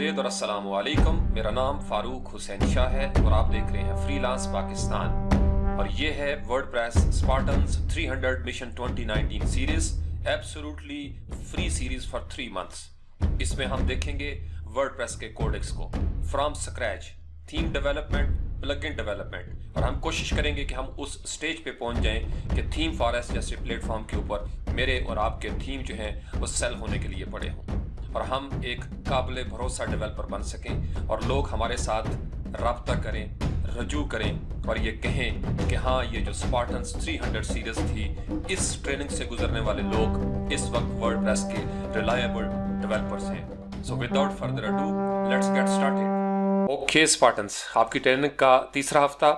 खुशआमदीद और अस्सलाम वालेकुम। मेरा नाम फारूक हुसैन शाह है और आप देख रहे हैं फ्रीलांस पाकिस्तान और ये है WordPress Spartans 300 mission 2019 series, absolutely free series for 3 months. इसमें हम देखेंगे वर्डप्रेस के कोडेक्स को from scratch, theme development, plugin development, और हम कोशिश करेंगे कि हम उस स्टेज पे पहुंच जाएं कि थीम फॉरेस्ट जैसे प्लेटफॉर्म के ऊपर मेरे और आपके थीम जो हैं वो सेल होने के लिए पड़े हों और हम एक काबिल भरोसा डेवलपर बन सकें और लोग हमारे साथ रब्ता करें, रजू करें और ये कहें कि हाँ, ये जो स्पार्टन्स 300 सीरीज थी, इस ट्रेनिंग से गुजरने वाले लोग इस वक्त वर्डप्रेस के रिलायबल डेवलपर्स हैं। So without further ado let's get started. Okay Spartans, आपकी ट्रेनिंग का तीसरा हफ्ता,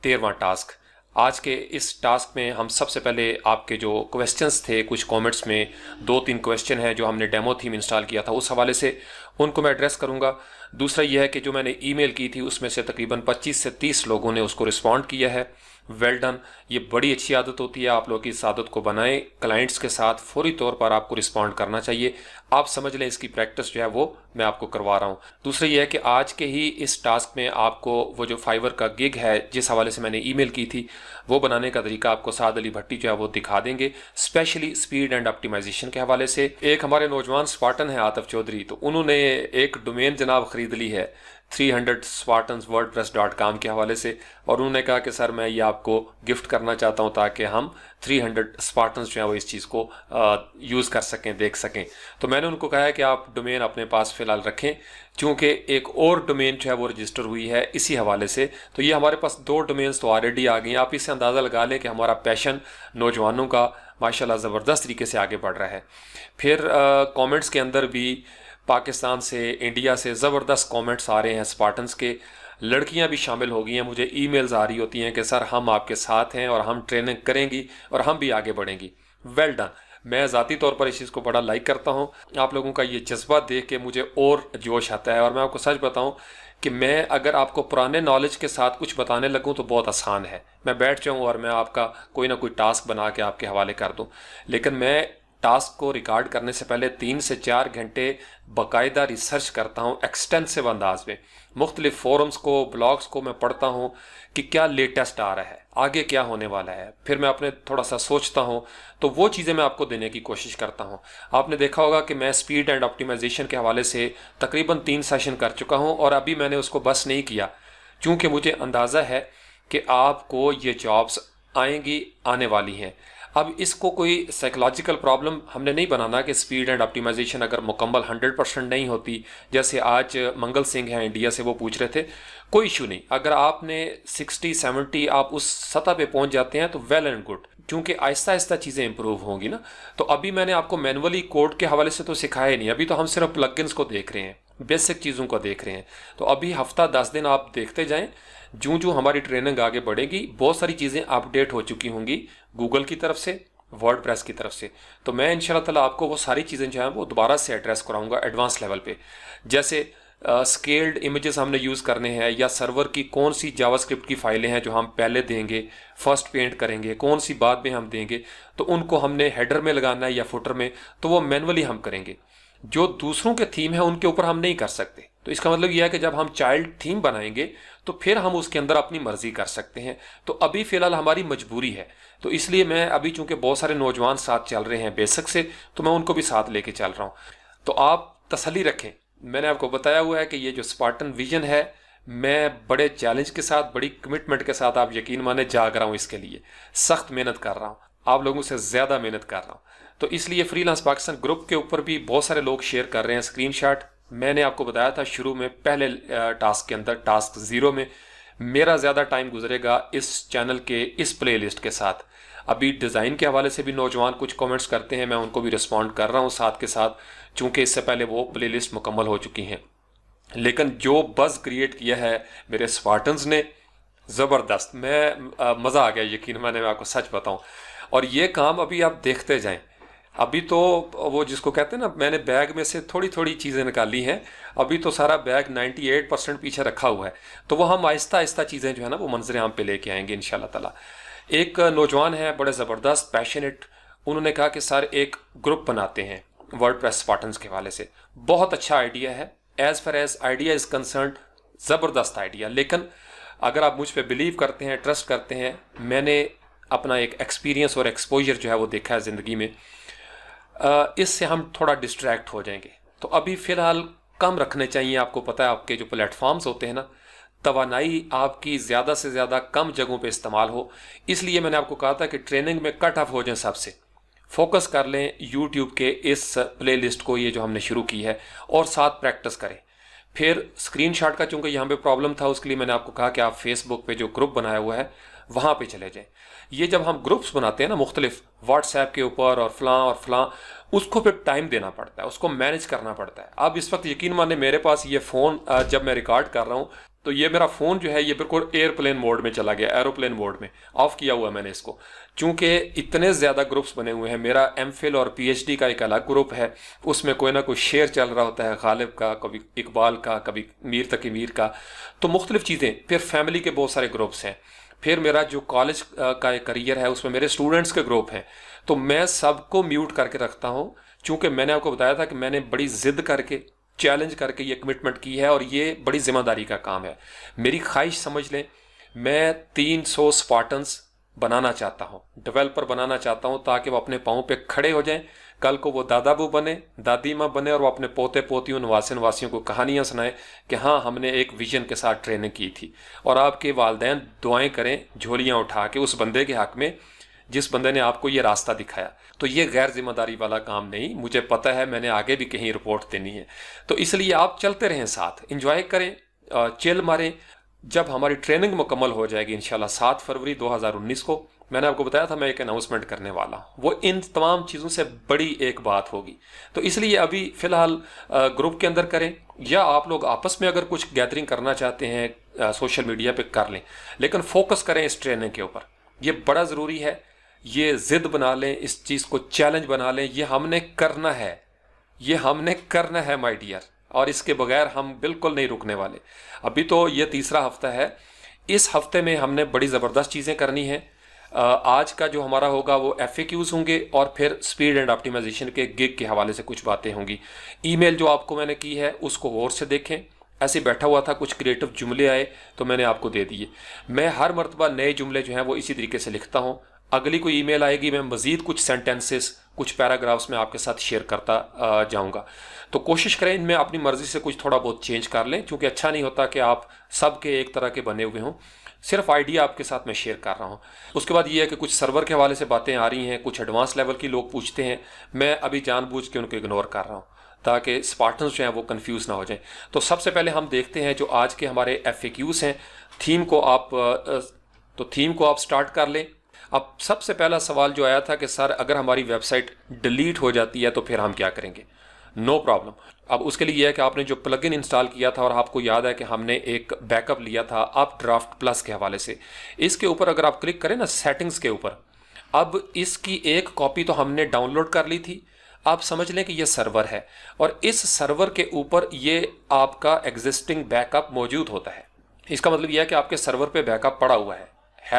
13वां टास्क। आज के इस टास्क में हम सबसे पहले आपके जो क्वेश्चंस थे, कुछ कमेंट्स में 2-3 क्वेश्चन हैं जो हमने डेमो थीम इंस्टॉल किया था, उस हवाले से उनको मैं एड्रेस करूंगा। दूसरा यह है कि जो मैंने ईमेल की थी उसमें से तकरीबन 25 से 30 लोगों ने उसको रिस्पॉन्ड किया है। Well done. ये बड़ी अच्छी आदत होती है, आप लोग इस आदत को बनाएं। क्लाइंट्स के साथ फौरी तौर पर आपको रिस्पॉन्ड करना चाहिए। आप समझ लें इसकी प्रैक्टिस जो है वो मैं आपको करवा रहा हूँ। दूसरा यह है कि आज के ही इस टास्क में आपको वो जो फाइवर का गिग है जिस हवाले से मैंने ईमेल की थी, वो बनाने का तरीका आपको साद अली भट्टी जो है वो दिखा देंगे, स्पेशली स्पीड एंड ऑप्टिमाइजेशन के हवाले से। एक हमारे नौजवान स्पार्टन है आतिफ चौधरी, तो उन्होंने एक डोमेन जनाब खरीद ली है 300 spartanswordpress.com के हवाले से, और उन्होंने कहा कि सर मैं ये आपको गिफ्ट करना चाहता हूँ ताकि हम 300 स्पार्टन्स जो है वो इस चीज़ को यूज़ कर सकें, देख सकें। तो मैंने उनको कहा है कि आप डोमेन अपने पास फ़िलहाल रखें, क्योंकि एक और डोमेन जो है वो रजिस्टर हुई है इसी हवाले से। तो ये हमारे पास 2 डोमेन्स तो ऑलरेडी आ गई हैं। आप इससे अंदाज़ा लगा लें कि हमारा पैशन नौजवानों का माशाल्लाह ज़बरदस्त तरीके से आगे बढ़ रहा है। फिर कमेंट्स के अंदर भी पाकिस्तान से, इंडिया से ज़बरदस्त कमेंट्स आ रहे हैं स्पार्टन्स के। लड़कियां भी शामिल हो गई हैं, मुझे ईमेल्स आ रही होती हैं कि सर हम आपके साथ हैं और हम ट्रेनिंग करेंगी और हम भी आगे बढ़ेंगी। Well done. मैं ज़ाती तौर पर इस चीज़ को बड़ा लाइक करता हूं। आप लोगों का ये जज्बा देख के मुझे और जोश आता है। और मैं आपको सच बताऊं कि मैं अगर आपको पुराने नॉलेज के साथ कुछ बताने लगूं तो बहुत आसान है, मैं बैठ जाऊं और मैं आपका कोई ना कोई टास्क बना के आपके हवाले कर दूं। लेकिन मैं टास्क को रिकॉर्ड करने से पहले 3 से 4 घंटे बाकायदा रिसर्च करता हूँ, एक्सटेंसिव अंदाज में। मुख्तलिफ फोरम्स को, ब्लॉग्स को मैं पढ़ता हूँ कि क्या लेटेस्ट आ रहा है, आगे क्या होने वाला है। फिर मैं अपने थोड़ा सा सोचता हूँ, तो वो चीज़ें मैं आपको देने की कोशिश करता हूँ। आपने देखा होगा कि मैं स्पीड एंड ऑप्टिमाइजेशन के हवाले से तकरीबन 3 सेशन कर चुका हूँ और अभी मैंने उसको बस नहीं किया, क्योंकि मुझे अंदाज़ा है कि आपको ये जॉब्स आएंगी, आने वाली हैं। अब इसको कोई साइकोलॉजिकल प्रॉब्लम हमने नहीं बनाना कि स्पीड एंड ऑप्टिमाइजेशन अगर मुकम्मल 100% नहीं होती, जैसे आज मंगल सिंह हैं इंडिया से, वो पूछ रहे थे, कोई इशू नहीं। अगर आपने 60-70 आप उस सतह पे पहुंच जाते हैं तो वेल एंड गुड, क्योंकि आहिस्ता आहिस्ता चीज़ें इंप्रूव होंगी ना। तो अभी मैंने आपको मैनुअली कोड के हवाले से तो सिखाया नहीं, अभी तो हम सिर्फ प्लगइन्स को देख रहे हैं, बेसिक चीज़ों को देख रहे हैं। तो अभी हफ्ता 10 दिन आप देखते जाएं, जो हमारी ट्रेनिंग आगे बढ़ेगी बहुत सारी चीज़ें अपडेट हो चुकी होंगी गूगल की तरफ से, वर्डप्रेस की तरफ से। तो मैं इंशाल्लाह ताला आपको वो सारी चीज़ें जो हैं वो दोबारा से एड्रेस कराऊंगा एडवांस लेवल पे। जैसे स्केल्ड इमेजेस हमने यूज़ करने हैं, या सर्वर की कौन सी जावास्क्रिप्ट की फाइलें हैं जो हम पहले देंगे, फर्स्ट पेंट करेंगे, कौन सी बाद में हम देंगे, तो उनको हमने हेडर में लगाना है या फुटर में, तो वो मैनुअली हम करेंगे। जो दूसरों के थीम है उनके ऊपर हम नहीं कर सकते। तो इसका मतलब यह है कि जब हम चाइल्ड थीम बनाएंगे तो फिर हम उसके अंदर अपनी मर्जी कर सकते हैं। तो अभी फ़िलहाल हमारी मजबूरी है, तो इसलिए मैं अभी चूंकि बहुत सारे नौजवान साथ चल रहे हैं बेसिक से, तो मैं उनको भी साथ लेके चल रहा हूँ। तो आप तसल्ली रखें, मैंने आपको बताया हुआ है कि ये जो स्पार्टन विजन है, मैं बड़े चैलेंज के साथ, बड़ी कमिटमेंट के साथ, आप यकीन माने, जाग रहा हूँ इसके लिए, सख्त मेहनत कर रहा हूँ, आप लोगों से ज़्यादा मेहनत कर रहा हूँ। तो इसलिए फ्रीलांस पाकिस्तान ग्रुप के ऊपर भी बहुत सारे लोग शेयर कर रहे हैं स्क्रीनशॉट। मैंने आपको बताया था शुरू में, पहले टास्क के अंदर, टास्क 0 में, मेरा ज़्यादा टाइम गुजरेगा इस चैनल के इस प्लेलिस्ट के साथ। अभी डिज़ाइन के हवाले से भी नौजवान कुछ कमेंट्स करते हैं, मैं उनको भी रिस्पॉन्ड कर रहा हूँ साथ के साथ, चूँकि इससे पहले वो प्लेलिस्ट मुकम्मल हो चुकी हैं। लेकिन जो बज़ क्रिएट किया है मेरे स्पार्टन्स ने, ज़बरदस्त, मैं मज़ा आ गया यकीन माने, मैं आपको सच बताऊँ। और ये काम अभी आप देखते जाएँ। अभी तो वो जिसको कहते हैं ना, मैंने बैग में से थोड़ी थोड़ी चीज़ें निकाली हैं, अभी तो सारा बैग 98% पीछे रखा हुआ है। तो वो हम आहिस्ता आहिस्ता चीज़ें जो है ना वो मंजर आम पे लेके आएंगे इंशाल्लाह ताला। एक नौजवान है बड़े ज़बरदस्त पैशनेट, उन्होंने कहा कि सर एक ग्रुप बनाते हैं वर्डप्रेस स्पार्टन्स के हवाले से। बहुत अच्छा आइडिया है, as far as idea is concern, ज़बरदस्त आइडिया। लेकिन अगर आप मुझ पे बिलीव करते हैं, ट्रस्ट करते हैं, मैंने अपना एक एक्सपीरियंस और एक्सपोजर जो है वो देखा है ज़िंदगी में, इससे हम थोड़ा डिस्ट्रैक्ट हो जाएंगे। तो अभी फ़िलहाल कम रखने चाहिए। आपको पता है आपके जो प्लेटफॉर्म्स होते हैं ना, तवानाई आपकी ज़्यादा से ज़्यादा कम जगहों पे इस्तेमाल हो। इसलिए मैंने आपको कहा था कि ट्रेनिंग में कट ऑफ हो जाए, सबसे फोकस कर लें यूट्यूब के इस प्लेलिस्ट को, ये जो हमने शुरू की है, और साथ प्रैक्टिस करें। फिर स्क्रीनशॉट का चूंकि यहाँ पे प्रॉब्लम था, उसके लिए मैंने आपको कहा कि आप फेसबुक पे जो ग्रुप बनाया हुआ है वहाँ पे चले जाएं। ये जब हम ग्रुप्स बनाते हैं ना मुख्तलिफ व्हाट्सएप के ऊपर और फलां, उसको फिर टाइम देना पड़ता है, उसको मैनेज करना पड़ता है। अब इस वक्त यकीन माने मेरे पास ये फ़ोन जब मैं रिकॉर्ड कर रहा हूँ तो ये मेरा फ़ोन जो है ये बिल्कुल एयरप्लेन मोड में चला गया, एरोप्लेन मोड में ऑफ किया हुआ मैंने इसको, चूँकि इतने ज़्यादा ग्रुप्स बने हुए हैं। मेरा एमफिल और पीएचडी का एक अलग ग्रुप है, उसमें कोई ना कोई शेयर चल रहा होता है, गालिब का, कभी इकबाल का, कभी मीर तकी मीर का, तो मुख्तलिफ चीज़ें। फिर फैमिली के बहुत सारे ग्रुप्स हैं। फिर मेरा जो कॉलेज का एक करियर है उसमें मेरे स्टूडेंट्स के ग्रुप हैं। तो मैं सबको म्यूट करके रखता हूँ, चूँकि मैंने आपको बताया था कि मैंने बड़ी ज़िद करके, चैलेंज करके ये कमिटमेंट की है और ये बड़ी जिम्मेदारी का काम है। मेरी ख्वाहिश समझ लें, मैं 300 स्पार्टन्स बनाना चाहता हूँ, डेवलपर बनाना चाहता हूँ, ताकि वो अपने पाँव पे खड़े हो जाएं। कल को वो दादाबू बने, दादी माँ बने, और वो अपने पोते पोतियों, नवासियों को कहानियाँ सुनाएं कि हाँ हमने एक विजन के साथ ट्रेनिंग की थी। और आपके वालिदैन दुआएं करें झोलियाँ उठा के उस बंदे के हक़ में जिस बंदे ने आपको ये रास्ता दिखाया। तो ये गैर जिम्मेदारी वाला काम नहीं, मुझे पता है, मैंने आगे भी कहीं रिपोर्ट देनी है। तो इसलिए आप चलते रहें साथ, इंजॉय करें, चिल मारें। जब हमारी ट्रेनिंग मुकम्मल हो जाएगी इंशाल्लाह 7 फरवरी 2019 को, मैंने आपको बताया था मैं एक अनाउंसमेंट करने वाला हूँ, वो इन तमाम चीज़ों से बड़ी एक बात होगी। तो इसलिए अभी फ़िलहाल ग्रुप के अंदर करें, या आप लोग आपस में अगर कुछ गैदरिंग करना चाहते हैं सोशल मीडिया पे कर लें, लेकिन फोकस करें इस ट्रेनिंग के ऊपर। ये बड़ा ज़रूरी है। ये ज़िद बना लें, इस चीज़ को चैलेंज बना लें, ये हमने करना है, ये हमने करना है माय डियर, और इसके बगैर हम बिल्कुल नहीं रुकने वाले। अभी तो ये तीसरा हफ्ता है, इस हफ्ते में हमने बड़ी ज़बरदस्त चीज़ें करनी हैं। आज का जो हमारा होगा वो FAQs होंगे, और फिर स्पीड एंड ऑप्टिमाइजेशन के गिग के हवाले से कुछ बातें होंगी। ईमेल जो आपको मैंने की है उसको गौर से देखें। ऐसे बैठा हुआ था, कुछ क्रिएटिव जुमले आए तो मैंने आपको दे दिए। मैं हर मरतबा नए जुमले जो हैं वो इसी तरीके से लिखता हूँ। अगली कोई ईमेल आएगी, मैं मज़ीद कुछ सेंटेंसेस, कुछ पैराग्राफ्स में आपके साथ शेयर करता जाऊंगा। तो कोशिश करें इनमें अपनी मर्ज़ी से कुछ थोड़ा बहुत चेंज कर लें, क्योंकि अच्छा नहीं होता कि आप सब के एक तरह के बने हुए हों। सिर्फ आइडिया आपके साथ मैं शेयर कर रहा हूँ। उसके बाद ये है कि कुछ सर्वर के हवाले से बातें आ रही हैं, कुछ एडवांस लेवल की लोग पूछते हैं, मैं अभी जानबूझ के उनको इग्नोर कर रहा हूँ ताकि स्पार्टन्स जो हैं वो कंफ्यूज ना हो जाएं। तो सबसे पहले हम देखते हैं जो आज के हमारे FAQs हैं। थीम को आप स्टार्ट कर लें। अब सबसे पहला सवाल जो आया था कि सर अगर हमारी वेबसाइट डिलीट हो जाती है तो फिर हम क्या करेंगे। No problem. अब उसके लिए यह है कि आपने जो प्लगइन इंस्टॉल किया था, और आपको याद है कि हमने एक बैकअप लिया था अपड्राफ्ट प्लस के हवाले से, इसके ऊपर अगर आप क्लिक करें ना सेटिंग्स के ऊपर, अब इसकी एक कॉपी तो हमने डाउनलोड कर ली थी। आप समझ लें कि ये सर्वर है, और इस सर्वर के ऊपर ये आपका एग्जिस्टिंग बैकअप मौजूद होता है। इसका मतलब यह है कि आपके सर्वर पे बैकअप पड़ा हुआ है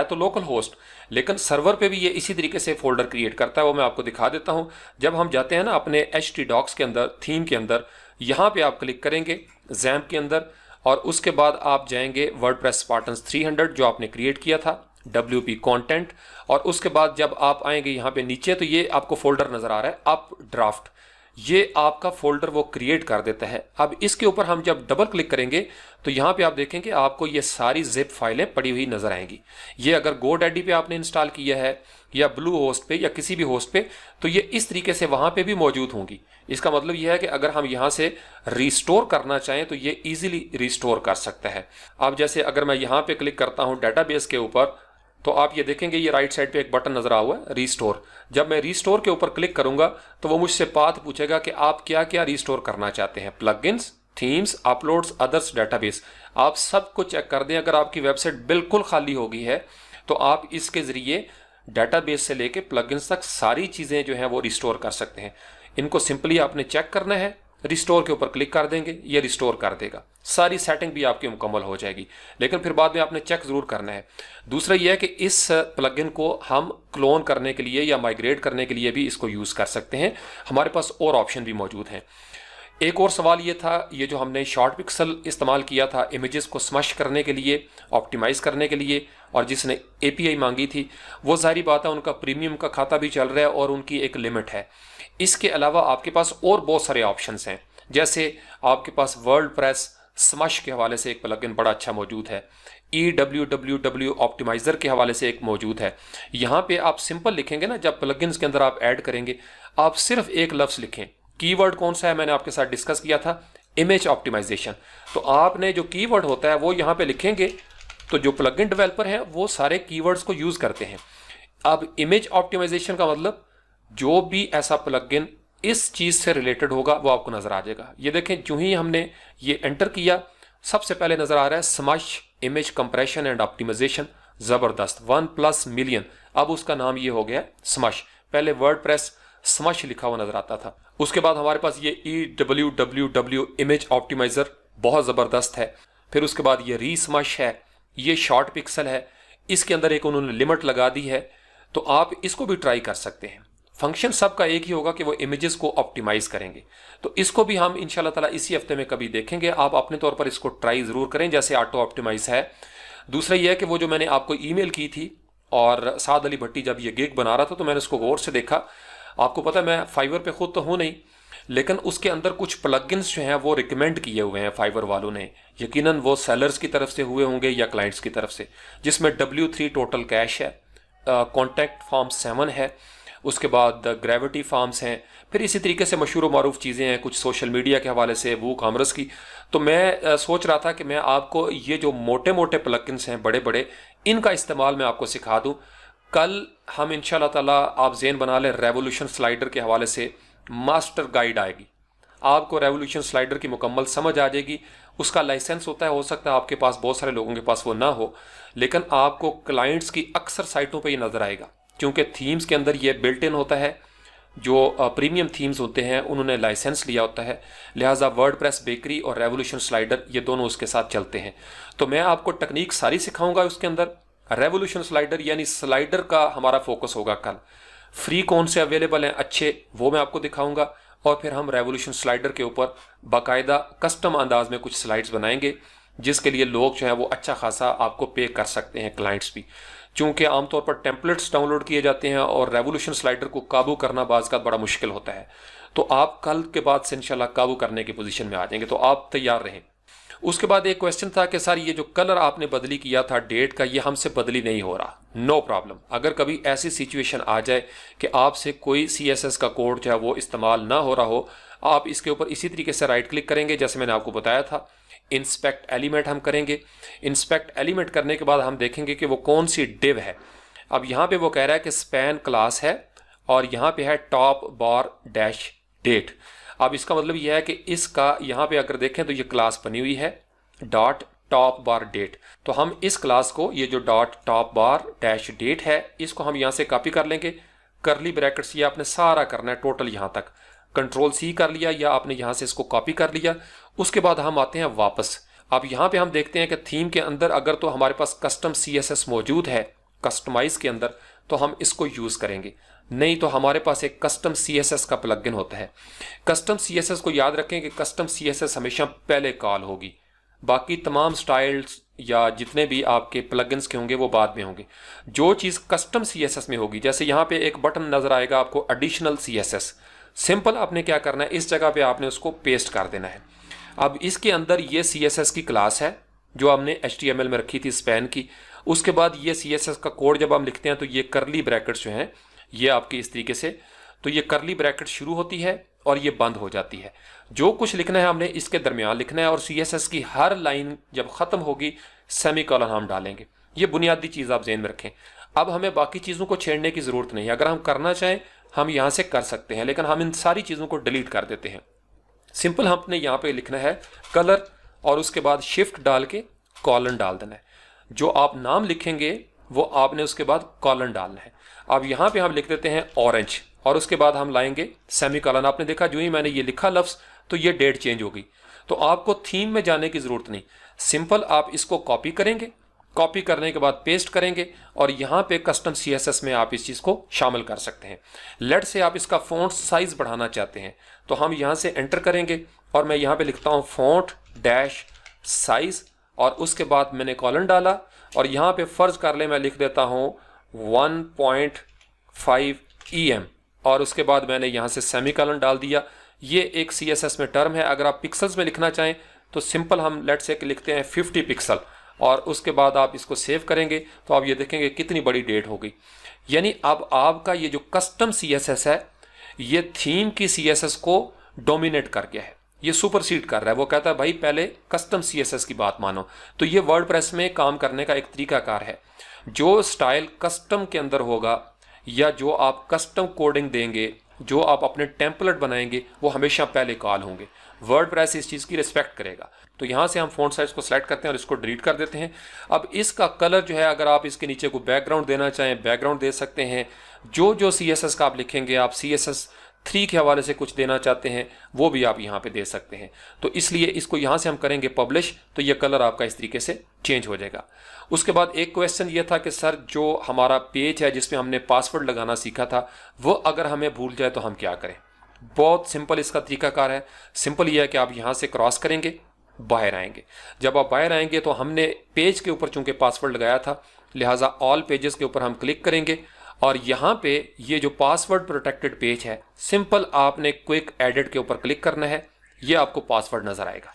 तो लोकल होस्ट, लेकिन सर्वर पे भी ये इसी तरीके से फोल्डर क्रिएट करता है। वो मैं आपको दिखा देता हूँ। जब हम जाते हैं ना अपने htdocs के अंदर, थीम के अंदर, यहाँ पे आप क्लिक करेंगे XAMPP के अंदर, और उसके बाद आप जाएंगे वर्डप्रेस स्पार्टन्स 300 जो आपने क्रिएट किया था, WP कंटेंट, और उसके बाद जब आप आएंगे यहाँ पे नीचे तो ये आपको फोल्डर नज़र आ रहा है अपड्राफ्ट, ये आपका फोल्डर वो क्रिएट कर देता है। अब इसके ऊपर हम जब डबल क्लिक करेंगे तो यहाँ पे आप देखेंगे आपको ये सारी जिप फाइलें पड़ी हुई नजर आएंगी। ये अगर GoDaddy पे आपने इंस्टॉल किया है या ब्लू होस्ट पे या किसी भी होस्ट पे, तो ये इस तरीके से वहाँ पे भी मौजूद होंगी। इसका मतलब यह है कि अगर हम यहाँ से रिस्टोर करना चाहें तो ये ईजिली रिस्टोर कर सकता है। अब जैसे अगर मैं यहाँ पे क्लिक करता हूँ डेटाबेस के ऊपर, तो आप ये देखेंगे ये राइट साइड पे एक बटन नजर आ हुआ है रिस्टोर। जब मैं रिस्टोर के ऊपर क्लिक करूंगा तो वो मुझसे पाथ पूछेगा कि आप क्या क्या रिस्टोर करना चाहते हैं, plugins, themes, uploads, others, database. आप सब कुछ चेक कर दें। अगर आपकी वेबसाइट बिल्कुल खाली होगी है तो आप इसके जरिए डेटाबेस से लेके प्लगइन्स तक सारी चीजें जो हैं वो रिस्टोर कर सकते हैं। इनको सिंपली आपने चेक करना है, रिस्टोर के ऊपर क्लिक कर देंगे, ये रिस्टोर कर देगा, सारी सेटिंग भी आपकी मुकम्मल हो जाएगी। लेकिन फिर बाद में आपने चेक ज़रूर करना है। दूसरा यह है कि इस प्लगइन को हम क्लोन करने के लिए या माइग्रेट करने के लिए भी इसको यूज़ कर सकते हैं। हमारे पास और ऑप्शन भी मौजूद हैं। एक और सवाल ये था, ये जो हमने शॉर्ट पिक्सल इस्तेमाल किया था इमेजेस को स्मश करने के लिए, ऑप्टिमाइज़ करने के लिए, और जिसने एपीआई मांगी थी, वो सारी बात है उनका प्रीमियम का खाता भी चल रहा है और उनकी एक लिमिट है। इसके अलावा आपके पास और बहुत सारे ऑप्शंस हैं, जैसे आपके पास वर्ल्ड प्रेस स्मश के हवाले से एक प्लगइन बड़ा अच्छा मौजूद है, EWWW ऑप्टिमाइज़र के हवाले से एक मौजूद है। यहाँ पे आप सिंपल लिखेंगे ना, जब प्लगइन्स के अंदर आप ऐड करेंगे, आप सिर्फ एक लफ्ज़ लिखें। कीवर्ड कौन सा है मैंने आपके साथ डिस्कस किया था, इमेज ऑप्टिमाइजेशन। तो आपने जो कीवर्ड होता है वो यहाँ पे लिखेंगे, तो जो प्लगइन डेवलपर हैं वो सारे कीवर्ड्स को यूज़ करते हैं। अब इमेज ऑप्टिमाइजेशन का मतलब जो भी ऐसा प्लगइन इस चीज़ से रिलेटेड होगा वो आपको नज़र आ जाएगा। ये देखें, जो ही हमने ये एंटर किया, सबसे पहले नज़र आ रहा है Smush image compression and optimization. ज़बरदस्त, 1+ मिलियन, अब उसका नाम ये हो गया स्मश। पहले वर्डप्रेस स्मश लिखा हुआ नज़र आता था। उसके बाद हमारे पास ये EWWW इमेज ऑप्टिमाइज़र, बहुत ज़बरदस्त है। फिर उसके बाद ये रीस्मश है, ये शॉर्ट पिक्सल है, इसके अंदर एक उन्होंने लिमिट लगा दी है, तो आप इसको भी ट्राई कर सकते हैं। फंक्शन सबका एक ही होगा कि वो इमेजेस को ऑप्टिमाइज करेंगे। तो इसको भी हम इंशाल्लाह ताला इसी हफ्ते में कभी देखेंगे। आप अपने तौर पर इसको ट्राई ज़रूर करें, जैसे ऑटो ऑप्टिमाइज है। दूसरा ये है कि वो जो मैंने आपको ईमेल की थी, और साद अली भट्टी जब ये गिग बना रहा था तो मैंने उसको गौर से देखा। आपको पता है मैं फाइवर पे खुद तो हूँ नहीं, लेकिन उसके अंदर कुछ प्लगइन्स जो हैं वो रिकमेंड किए हुए हैं फाइवर वालों ने। यकीनन वो सेलर्स की तरफ से हुए होंगे या क्लाइंट्स की तरफ से, जिसमें W3 टोटल कैश है, कॉन्टैक्ट फॉर्म 7 है, उसके बाद ग्रेविटी फार्म्स हैं, फिर इसी तरीके से मशहूर व मारूफ चीज़ें हैं कुछ सोशल मीडिया के हवाले से, वो कॉमर्स की। तो मैं सोच रहा था कि मैं आपको ये जो मोटे मोटे प्लगइन्स हैं बड़े बड़े, इनका इस्तेमाल मैं आपको सिखा दूं। कल हम इंशाल्लाह ताला, आप ज़हन बना लें, रेवोल्यूशन स्लाइडर के हवाले से मास्टर गाइड आएगी। आपको रेवोल्यूशन स्लाइडर की मुकम्मल समझ आ जाएगी। उसका लाइसेंस होता है, हो सकता है आपके पास, बहुत सारे लोगों के पास वो ना हो, लेकिन आपको क्लाइंट्स की अक्सर साइटों पे ये नज़र आएगा, क्योंकि थीम्स के अंदर ये बिल्ट इन होता है। जो प्रीमियम थीम्स होते हैं उन्होंने लाइसेंस लिया होता है, लिहाजा वर्डप्रेस बेकरी और रेवोल्यूशन स्लाइडर ये दोनों उसके साथ चलते हैं। तो मैं आपको टेक्निक सारी सिखाऊंगा उसके अंदर। रेवोल्यूशन स्लाइडर यानी स्लाइडर का हमारा फोकस होगा कल। फ्री कौन से अवेलेबल हैं अच्छे, वो मैं आपको दिखाऊंगा, और फिर हम रेवोल्यूशन स्लाइडर के ऊपर बाकायदा कस्टम अंदाज में कुछ स्लाइड्स बनाएंगे, जिसके लिए लोग जो है वो अच्छा खासा आपको पे कर सकते हैं, क्लाइंट्स भी। चूँकि आमतौर पर टेम्पलेट्स डाउनलोड किए जाते हैं और रेवोल्यूशन स्लाइडर को काबू करना बाज़ का बड़ा मुश्किल होता है। तो आप कल के बाद से इंशाल्लाह काबू करने की पोजीशन में आ जाएंगे, तो आप तैयार रहें। उसके बाद एक क्वेश्चन था कि सर ये जो कलर आपने बदली किया था डेट का, ये हमसे बदली नहीं हो रहा। नो प्रॉब्लम, अगर कभी ऐसी सिचुएशन आ जाए कि आपसे कोई CSS का कोड जो है वो इस्तेमाल ना हो रहा हो, आप इसके ऊपर इसी तरीके से राइट क्लिक करेंगे जैसे मैंने आपको बताया था। इंस्पेक्ट एलिमेंट हम करेंगे। इंस्पेक्ट एलिमेंट करने के बाद हम देखेंगे कि वो कौन सी डिव है। अब यहाँ पे वो कह रहा है कि स्पैन क्लास है, और यहाँ पे है टॉप बार डैश डेट। अब इसका मतलब यह है कि इसका यहाँ पे अगर देखें तो ये क्लास बनी हुई है डॉट टॉप बार डेट। तो हम इस क्लास को, ये जो dot top bar dash date है, इसको हम यहाँ से कॉपी कर लेंगे। करली ब्रैकेट्स ये आपने सारा करना है टोटल यहाँ तक। Ctrl+C कर लिया, या आपने यहाँ से इसको कॉपी कर लिया। उसके बाद हम आते हैं वापस। अब यहाँ पे हम देखते हैं कि थीम के अंदर अगर तो हमारे पास कस्टम CSS मौजूद है कस्टमाइज के अंदर, तो हम इसको यूज़ करेंगे, नहीं तो हमारे पास एक कस्टम CSS का प्लगइन होता है। कस्टम CSS को याद रखें कि कस्टम CSS हमेशा पहले कॉल होगी, बाकी तमाम स्टाइल्स या जितने भी आपके प्लगइन्स के होंगे वो बाद में होंगे। जो चीज़ कस्टम CSS में होगी, जैसे यहाँ पे एक बटन नज़र आएगा आपको एडिशनल CSS, सिंपल आपने क्या करना है, इस जगह पे आपने उसको पेस्ट कर देना है। अब इसके अंदर ये CSS की क्लास है जो हमने HTML में रखी थी स्पैन की। उसके बाद ये CSS का कोड जब हम लिखते हैं तो ये करली ब्रैकेट्स जो हैं ये आपकी इस तरीके से, तो ये करली ब्रैकेट शुरू होती है और ये बंद हो जाती है। जो कुछ लिखना है हमने इसके दरमियान लिखना है, और CSS की हर लाइन जब ख़त्म होगी सेमीकोलन हम डालेंगे। ये बुनियादी चीज़ आप ज़हन में रखें। अब हमें बाकी चीज़ों को छेड़ने की ज़रूरत नहीं है। अगर हम करना चाहें हम यहाँ से कर सकते हैं, लेकिन हम इन सारी चीज़ों को डिलीट कर देते हैं। सिंपल हमने यहाँ पे लिखना है कलर, और उसके बाद शिफ्ट डाल के कॉलन डाल देना है। जो आप नाम लिखेंगे वो आपने उसके बाद कॉलन डालना है। अब यहाँ पे हम लिख देते हैं ऑरेंज, और उसके बाद हम लाएंगे सेमीकोलन। आपने देखा जो ही मैंने ये लिखा लफ्ज़ तो ये डेट चेंज हो गई। तो आपको थीम में जाने की ज़रूरत नहीं, सिंपल आप इसको कॉपी करेंगे कॉपी करने के बाद पेस्ट करेंगे और यहाँ पे कस्टम CSS में आप इस चीज़ को शामिल कर सकते हैं। लेट से आप इसका फ़ॉन्ट साइज़ बढ़ाना चाहते हैं तो हम यहाँ से एंटर करेंगे और मैं यहाँ पे लिखता हूँ फ़ॉन्ट डैश साइज़ और उसके बाद मैंने कॉलन डाला और यहाँ पे फ़र्ज़ कर ले मैं लिख देता हूँ 1.5 EM और उसके बाद मैंने यहाँ से सेमीकोलन डाल दिया। ये एक CSS में टर्म है। अगर आप पिक्सल्स में लिखना चाहें तो सिंपल हम लेट से लिखते हैं 50 पिक्सल और उसके बाद आप इसको सेव करेंगे तो आप ये देखेंगे कितनी बड़ी डेट हो गई। यानी अब आपका ये जो कस्टम CSS है ये थीम की CSS को डोमिनेट कर गया है, ये सुपरसीड कर रहा है। वो कहता है भाई पहले कस्टम CSS की बात मानो। तो ये वर्डप्रेस में काम करने का एक तरीकाकार है। जो स्टाइल कस्टम के अंदर होगा या जो आप कस्टम कोडिंग देंगे, जो आप अपने टेम्पलेट बनाएंगे, वो हमेशा पहले कॉल होंगे। वर्डप्रेस इस चीज़ की रिस्पेक्ट करेगा। तो यहाँ से हम फ़ॉन्ट साइज़ को सेलेक्ट करते हैं और इसको डिलीट कर देते हैं। अब इसका कलर जो है, अगर आप इसके नीचे को बैकग्राउंड देना चाहें बैकग्राउंड दे सकते हैं। जो CSS का आप लिखेंगे, आप CSS 3 के हवाले से कुछ देना चाहते हैं वो भी आप यहाँ पे दे सकते हैं। तो इसलिए इसको यहाँ से हम करेंगे पब्लिश, तो ये कलर आपका इस तरीके से चेंज हो जाएगा। उसके बाद एक क्वेश्चन ये था कि सर जो हमारा पेज है जिसमें हमने पासवर्ड लगाना सीखा था वो अगर हमें भूल जाए तो हम क्या करें। बहुत सिंपल इसका तरीकाकार है। सिंपल ये है कि आप यहाँ से क्रॉस करेंगे, बाहर आएंगे। जब आप बाहर आएंगे तो हमने पेज के ऊपर चूंकि पासवर्ड लगाया था लिहाजा ऑल पेजेस के ऊपर हम क्लिक करेंगे और यहाँ पे ये जो पासवर्ड प्रोटेक्टेड पेज है सिंपल आपने क्विक एडिट के ऊपर क्लिक करना है। ये आपको पासवर्ड नज़र आएगा।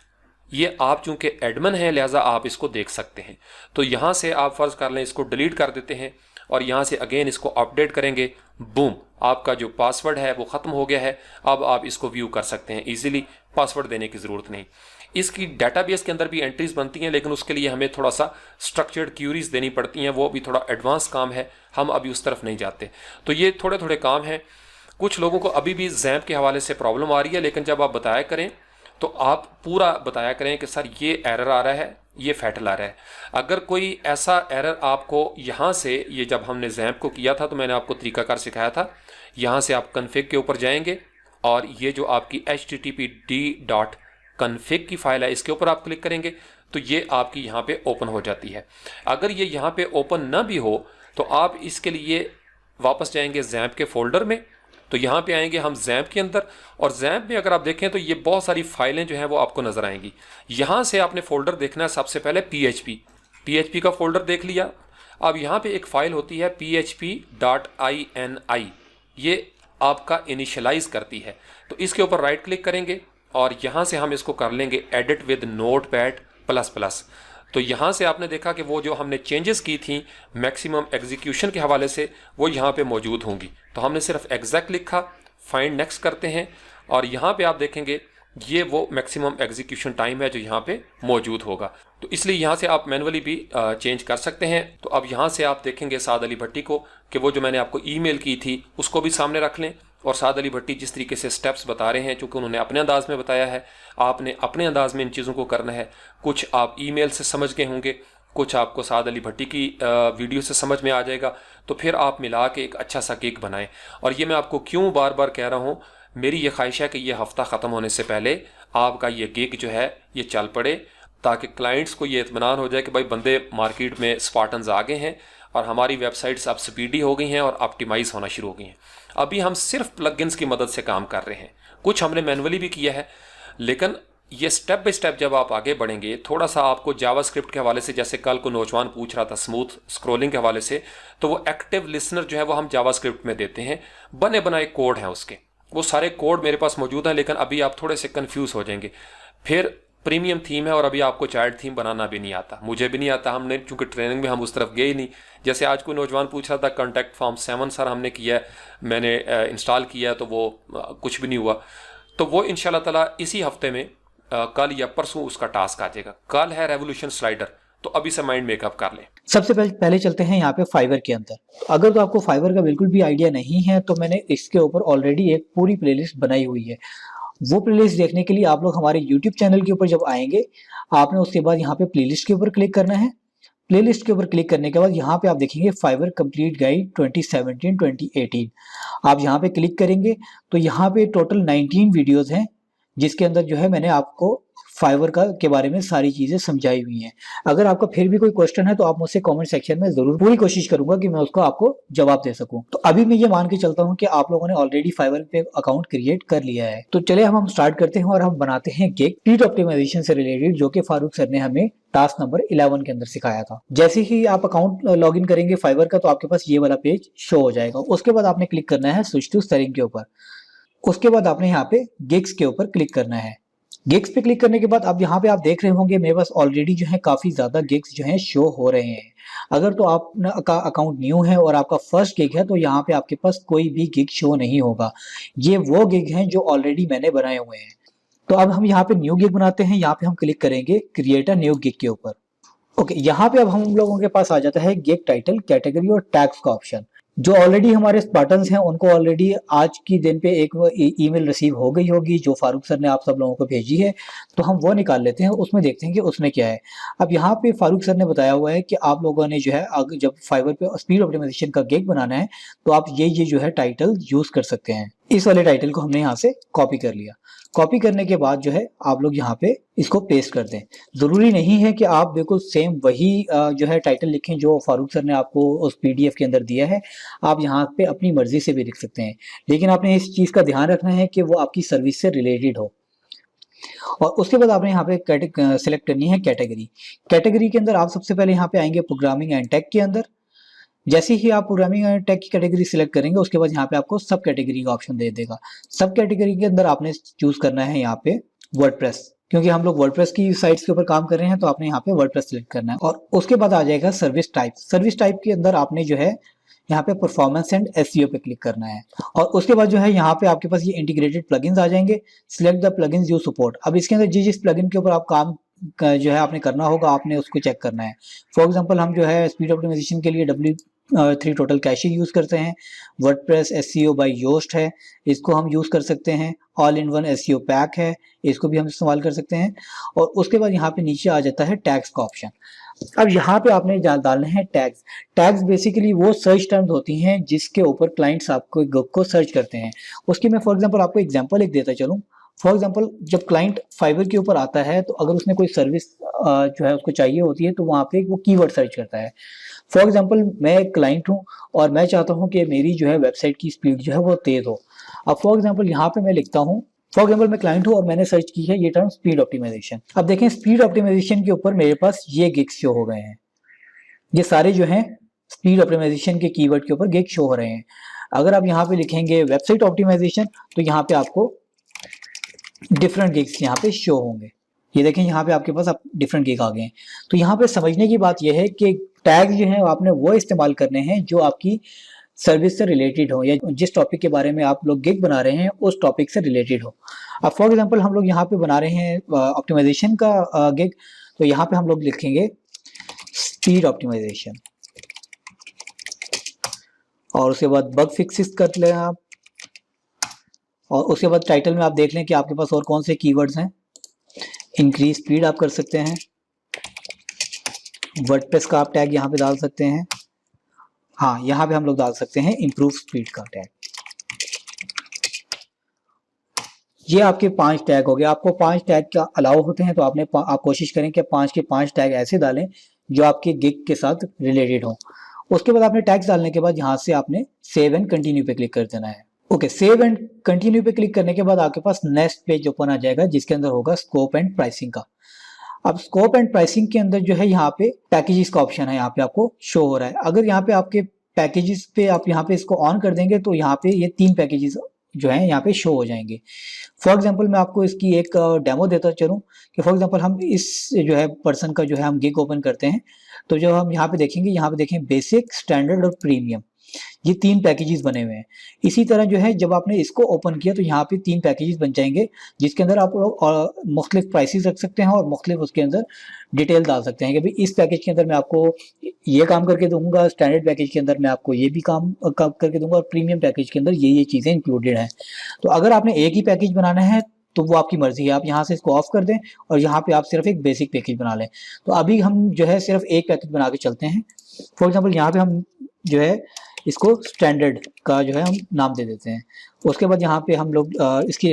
ये आप चूंकि एडमिन है लिहाजा आप इसको देख सकते हैं। तो यहाँ से आप फ़र्ज़ कर लें इसको डिलीट कर देते हैं और यहाँ से अगेन इसको अपडेट करेंगे। बूम, आपका जो पासवर्ड है वो ख़त्म हो गया है। अब आप इसको व्यू कर सकते हैं ईजिली, पासवर्ड देने की ज़रूरत नहीं। इसकी डेटाबेस के अंदर भी एंट्रीज बनती हैं लेकिन उसके लिए हमें थोड़ा सा स्ट्रक्चर्ड क्यूरीज देनी पड़ती हैं, वो भी थोड़ा एडवांस काम है, हम अभी उस तरफ नहीं जाते। तो ये थोड़े थोड़े काम हैं। कुछ लोगों को अभी भी जैम्प के हवाले से प्रॉब्लम आ रही है, लेकिन जब आप बताया करें तो आप पूरा बताया करें कि सर ये एरर आ रहा है, ये फैटल आ रहा है। अगर कोई ऐसा एरर आपको यहाँ से, ये जब हमने जैम्प को किया था तो मैंने आपको तरीकाकार सिखाया था, यहाँ से आप कन्फिग के ऊपर जाएंगे और ये जो आपकी httpd.config की फाइल है इसके ऊपर आप क्लिक करेंगे तो ये आपकी यहाँ पे ओपन हो जाती है। अगर ये यहाँ पे ओपन ना भी हो तो आप इसके लिए वापस जाएंगे जैम्प के फोल्डर में। तो यहाँ पे आएंगे हम जैम्प के अंदर और जैम्प में अगर आप देखें तो ये बहुत सारी फाइलें जो हैं वो आपको नज़र आएंगी। यहाँ से आपने फोल्डर देखना है सबसे पहले PHP का फोल्डर देख लिया। अब यहाँ पे एक फ़ाइल होती है php.ini, ये आपका इनिशियलाइज करती है। तो इसके ऊपर राइट क्लिक करेंगे और यहाँ से हम इसको कर लेंगे एडिट विद नोटपैड ++। तो यहाँ से आपने देखा कि वो जो हमने चेंजेस की थी मैक्सिमम एग्जीक्यूशन के हवाले से वो यहाँ पे मौजूद होंगी। तो हमने सिर्फ एग्जैक्ट लिखा, फाइंड नेक्स्ट करते हैं और यहाँ पे आप देखेंगे ये वो मैक्सिमम एग्जीक्यूशन टाइम है जो यहाँ पे मौजूद होगा। तो इसलिए यहाँ से आप मैनुअली भी चेंज कर सकते हैं। तो अब यहाँ से आप देखेंगे साद अली भट्टी को कि वो जो मैंने आपको ईमेल की थी उसको भी सामने रख लें और साद अली भट्टी जिस तरीके से स्टेप्स बता रहे हैं, चूँकि उन्होंने अपने अंदाज में बताया है, आपने अपने अंदाज में इन चीज़ों को करना है। कुछ आप ईमेल से समझ गए होंगे, कुछ आपको साद अली भट्टी की वीडियो से समझ में आ जाएगा। तो फिर आप मिला के एक अच्छा सा केक बनाएं। और ये मैं आपको क्यों बार बार कह रहा हूँ, मेरी ये ख्वाहिश है कि ये हफ़्ता ख़त्म होने से पहले आपका ये केक जो है ये चल पड़े, ताकि क्लाइंट्स को ये इत्मीनान हो जाए कि भाई बंदे मार्केट में स्पार्टन्स आ गए हैं और हमारी वेबसाइट्स अब स्पीडी हो गई हैं और ऑप्टिमाइज़ होना शुरू हो गई हैं। अभी हम सिर्फ प्लगइन्स की मदद से काम कर रहे हैं, कुछ हमने मैनुअली भी किया है, लेकिन ये स्टेप बाय स्टेप जब आप आगे बढ़ेंगे, थोड़ा सा आपको जावास्क्रिप्ट के हवाले से, जैसे कल को नौजवान पूछ रहा था स्मूथ स्क्रॉलिंग के हवाले से, तो वो एक्टिव लिसनर जो है वो हम जावास्क्रिप्ट में देते हैं, बने बनाए कोड हैं उसके, वो सारे कोड मेरे पास मौजूद हैं। लेकिन अभी आप थोड़े से कंफ्यूज हो जाएंगे। फिर प्रीमियम थीम है और अभी आपको चाइल्ड थीम बनाना भी नहीं आता, मुझे भी नहीं आता, हमने चूंकि ट्रेनिंग में हम उस तरफ गए ही नहीं। जैसे आज कोई नौजवान पूछ रहा था कॉन्टैक्ट फॉर्म 7 सर हमने किया है, मैंने इंस्टॉल किया है, तो वो कुछ भी नहीं हुआ। तो वो इंशाल्लाह ताला इसी हफ्ते में कल या परसों उसका टास्क आ जाएगा। कल है रेवोल्यूशन स्लाइडर, तो अभी से माइंड मेकअप कर लें। सबसे पहले चलते हैं यहाँ पे फाइवर के अंदर। तो अगर तो आपको फाइवर का बिल्कुल भी आइडिया नहीं है तो मैंने इसके ऊपर ऑलरेडी एक पूरी प्लेलिस्ट बनाई हुई है। वो प्लेलिस्ट देखने के लिए आप लोग हमारे यूट्यूब चैनल के ऊपर जब आएंगे, आपने उसके बाद यहाँ पे प्लेलिस्ट के ऊपर क्लिक करना है। प्लेलिस्ट के ऊपर क्लिक करने के बाद यहाँ पे आप देखेंगे फाइवर कंप्लीट गाइड 2017-2018। आप यहाँ पे क्लिक करेंगे तो यहाँ पे टोटल 19 वीडियोज हैं, जिसके अंदर जो है मैंने आपको फाइवर का के बारे में सारी चीजें समझाई हुई हैं। अगर आपका फिर भी कोई क्वेश्चन है तो आप मुझसे कमेंट सेक्शन में जरूर, पूरी कोशिश करूंगा कि मैं उसको आपको जवाब दे सकूं। तो अभी मैं ये मान के चलता हूं कि आप लोगों ने ऑलरेडी फाइवर पे अकाउंट क्रिएट कर लिया है। तो चले हम स्टार्ट करते हैं और हम बनाते हैं गिग स्पीड ऑप्टिमाइजेशन से रिलेटेड, जो कि फारूक सर ने हमें टास्क नंबर 11 के अंदर सिखाया था। जैसे ही आप अकाउंट लॉगिन करेंगे फाइवर का, तो आपके पास ये वाला पेज शो हो जाएगा। उसके बाद आपने क्लिक करना है स्विच टू सेटिंग के ऊपर। उसके बाद आपने यहाँ पे गिग्स के ऊपर क्लिक करना है। गिग्स पे क्लिक करने के बाद अब यहाँ पे आप देख रहे होंगे मेरे पास ऑलरेडी जो है काफी ज्यादा गिग्स जो है शो हो रहे हैं। अगर तो आपका अकाउंट न्यू है और आपका फर्स्ट गिग है तो यहाँ पे आपके पास कोई भी गिग शो नहीं होगा। ये वो गिग हैं जो ऑलरेडी मैंने बनाए हुए हैं। तो अब हम यहाँ पे न्यू गिग बनाते हैं। यहाँ पे हम क्लिक करेंगे क्रिएट अ न्यू गिग के ऊपर। ओके, यहाँ पे अब हम लोगों के पास आ जाता है गिग टाइटल, कैटेगरी और टैग्स का ऑप्शन। जो ऑलरेडी हमारे स्पार्टन्स हैं उनको ऑलरेडी आज की दिन पे एक ईमेल रिसीव हो गई होगी जो फारूक सर ने आप सब लोगों को भेजी है। तो हम वो निकाल लेते हैं, उसमें देखते हैं कि उसमें क्या है। अब यहाँ पे फारूक सर ने बताया हुआ है कि आप लोगों ने जो है जब फाइवर पे स्पीड ऑप्टिमाइजेशन का गिग बनाना है तो आप ये जो है टाइटल यूज कर सकते हैं। इस वाले टाइटल को हमने यहाँ से कॉपी कर लिया। कॉपी करने के बाद जो है आप लोग यहाँ पे इसको पेस्ट कर दें। जरूरी नहीं है कि आप बिल्कुल सेम वही जो है टाइटल लिखें जो फारूक सर ने आपको उस पीडीएफ के अंदर दिया है। आप यहाँ पे अपनी मर्जी से भी लिख सकते हैं, लेकिन आपने इस चीज का ध्यान रखना है कि वो आपकी सर्विस से रिलेटेड हो। और उसके बाद आपने यहाँ पे सिलेक्ट करनी है कैटेगरी। कैटेगरी के अंदर आप सबसे पहले यहाँ पे आएंगे प्रोग्रामिंग एंड टेक के अंदर। जैसे ही आप प्रोग्रामिंग एंड टेक की कैटेगरी सिलेक्ट करेंगे उसके बाद यहाँ पे आपको सब कैटेगरी का ऑप्शन दे देगा। सब कैटेगरी के अंदर आपने चूज करना है यहाँ पे वर्डप्रेस, क्योंकि हम लोग वर्डप्रेस की साइट्स के ऊपर काम कर रहे हैं तो आपने यहाँ पे वर्डप्रेस सिलेक्ट करना है। और उसके बाद आ जाएगा सर्विस टाइप। सर्विस टाइप के अंदर आपने जो है यहाँ पे परफॉर्मेंस एंड एसईओ पे क्लिक करना है। और उसके बाद जो है यहाँ पे आपके पास ये इंटीग्रेटेड प्लगइन्स आ जाएंगे। Select the plugins you support. अब इसके अंदर जिस प्लगइन के ऊपर आप काम जो है आपने करना होगा आपने उसको चेक करना है। फॉर एग्जाम्पल हम जो है स्पीड ऑप्टिमाइजेशन के लिए W3 टोटल कैशे यूज करते हैं। वर्डप्रेस एसईओ बाय योस्ट है, इसको हम यूज कर सकते हैं। All in one SEO pack है, इसको भी हम इस्तेमाल कर सकते हैं। और उसके बाद यहाँ पे नीचे आ जाता है टैग्स का ऑप्शन। अब यहाँ पे आपने डालने हैं टैग्स। टैग्स बेसिकली वो सर्च टर्म्स होती हैं जिसके ऊपर क्लाइंट्स आपको को सर्च करते हैं। उसकी मैं फॉर एग्जांपल आपको एग्जांपल एक देता चलूँ। फॉर एग्जांपल जब क्लाइंट फाइवर के ऊपर आता है तो अगर उसने कोई सर्विस जो है उसको चाहिए होती है तो वहाँ पे वो कीवर्ड सर्च करता है। फॉर एग्जांपल मैं एक क्लाइंट हूँ और मैं चाहता हूँ कि मेरी जो है वेबसाइट की स्पीड जो है वो तेज हो। अब फॉर एग्जांपल यहाँ पे मैं लिखता हूँ, फॉर एग्जांपल मैं क्लाइंट हूँ और मैंने सर्च की है ये टर्म स्पीड ऑप्टिमाइजेशन। अब देखें स्पीड ऑप्टिमाइजेशन के ऊपर मेरे पास ये गिग्स शो हो गए हैं। ये सारे जो हैं स्पीड ऑप्टिमाइजेशन के कीवर्ड के ऊपर गिग शो हो रहे हैं। अगर आप यहाँ पे लिखेंगे वेबसाइट ऑप्टिमाइजेशन तो यहाँ पे आपको डिफरेंट गिग्स यहाँ पे शो होंगे। ये देखें यहाँ पे आपके पास डिफरेंट गिग आ गए हैं। तो यहाँ पे समझने की बात यह है कि टैग जो है आपने वो इस्तेमाल करने हैं जो आपकी सर्विस से रिलेटेड हो या जिस टॉपिक के बारे में आप लोग गिग बना रहे हैं उस टॉपिक से रिलेटेड हो। अब फॉर एग्जांपल हम लोग यहाँ पे बना रहे हैं ऑप्टिमाइजेशन का गिग, तो यहाँ पे हम लोग लिखेंगे स्पीड ऑप्टिमाइजेशन और उसके बाद बग फिक्सेस कर लें आप। और उसके बाद टाइटल में आप देख लें कि आपके पास और कौन से कीवर्ड्स हैं। इंक्रीज स्पीड आप कर सकते हैं। वर्डप्रेस का आप टैग यहाँ पे डाल सकते हैं। हाँ, यहाँ पे हम लोग डाल सकते हैं इम्प्रूव स्पीड का टैग। ये आपके 5 टैग हो गए। आपको 5 टैग का अलाउ होते हैं तो आप कोशिश करें कि 5 के 5 टैग ऐसे डालें जो आपके गिग के साथ रिलेटेड हो। उसके बाद आपने टैग्स डालने के बाद यहाँ से आपने सेव एंड कंटिन्यू पे क्लिक कर देना है। ओके, सेव एंड कंटिन्यू पे क्लिक करने के बाद आपके पास नेक्स्ट पेज ओपन आ जाएगा जिसके अंदर होगा स्कोप एंड प्राइसिंग का। अब स्कोप एंड प्राइसिंग के अंदर जो है यहाँ पे पैकेजेस का ऑप्शन है, यहाँ पे आपको शो हो रहा है। अगर यहाँ पे आपके पैकेजेस पे आप यहाँ पे इसको ऑन कर देंगे तो यहाँ पे ये 3 पैकेजेस जो है यहाँ पे शो हो जाएंगे। फॉर एग्जांपल मैं आपको इसकी एक डेमो देता चलूँ कि फॉर एग्जांपल हम इस जो है पर्सन का जो है हम गिग ओपन करते हैं तो जो हम यहाँ पे देखेंगे, यहाँ पे देखें बेसिक, स्टैंडर्ड और प्रीमियम, ये 3 पैकेजेस बने हुए हैं। इसी तरह जो है जब आपने इसको ओपन किया तो यहाँ पे 3 पैकेजेस बन जाएंगे जिसके अंदर आप लोग मुख्तलिफ प्राइसेस रख सकते हैं और मुख्तलिफ उसके अंदर डिटेल डाल सकते हैं कि भाई इस पैकेज के अंदर मैं आपको ये काम करके दूंगा, स्टैंडर्ड पैकेज के अंदर मैं आपको ये भी काम करके दूंगा और प्रीमियम पैकेज के अंदर ये चीज़ें इंक्लूडेड हैं। तो अगर आपने एक ही पैकेज बनाना है तो वो आपकी मर्जी है, आप यहाँ से इसको ऑफ कर दें और यहाँ पे आप सिर्फ एक बेसिक पैकेज बना लें। तो अभी हम जो है सिर्फ एक पैकेज बना के चलते हैं। फॉर एग्जाम्पल यहाँ पे हम जो है इसको स्टैंडर्ड का जो है हम नाम दे देते हैं। उसके बाद यहाँ पे हम लोग